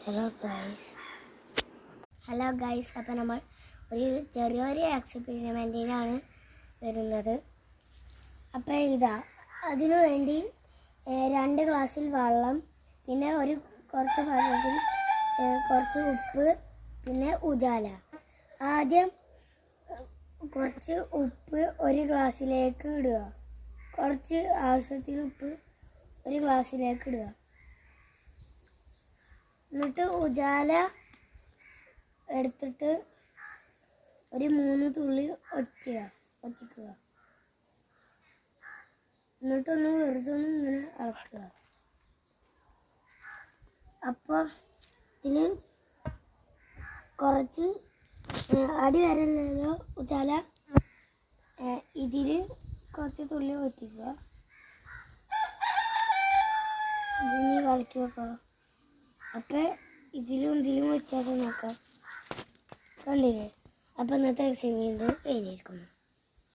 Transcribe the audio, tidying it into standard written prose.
Hello guys അപ്പോൾ നമ്മൾ ഒരു ചെറിയൊരു എക്സ്പെരിമെൻറ്റിനാണ് വരുന്നത്. അപ്പോൾ ഇതാ അതിനു വേണ്ടി 2 ഗ്ലാസ്സിൽ വെള്ളം, പിന്നെ കുറച്ച് പാത്രത്തിൽ കുറച്ച് ഉപ്പ്, പിന്നെ ഉജാല. ആദ്യം കുറച്ച് ഉപ്പ് 1 ഗ്ലാസ്സിലേക്ക് ഇടുക. കുറച്ച് ആവശ്യത്തിന് ഉപ്പ് 1 ഗ്ലാസ്സിലേക്ക് ഇടുക. എന്നിട്ട് ഉജാല എടുത്തിട്ട് 3 തുള്ളി ഒറ്റിക്കുക. എന്നിട്ടൊന്ന് വെറുതെ ഇങ്ങനെ ഇളക്കുക. അപ്പോൾ ഇതിൽ കുറച്ച് അടി വരല്ലോ ഉജാല, ഇതിൽ കുറച്ച് തുള്ളി ഒറ്റിക്കുക. ഇതിന് കളിക്കി വെക്കുക. അപ്പോൾ ഇതിലും വ്യത്യാസം നോക്കാം. കണ്ടില്ലേ? അപ്പോൾ ഇന്നത്തെ എക്സ്പെരിമെൻറ്റ് കഴിഞ്ഞിരിക്കുന്നു.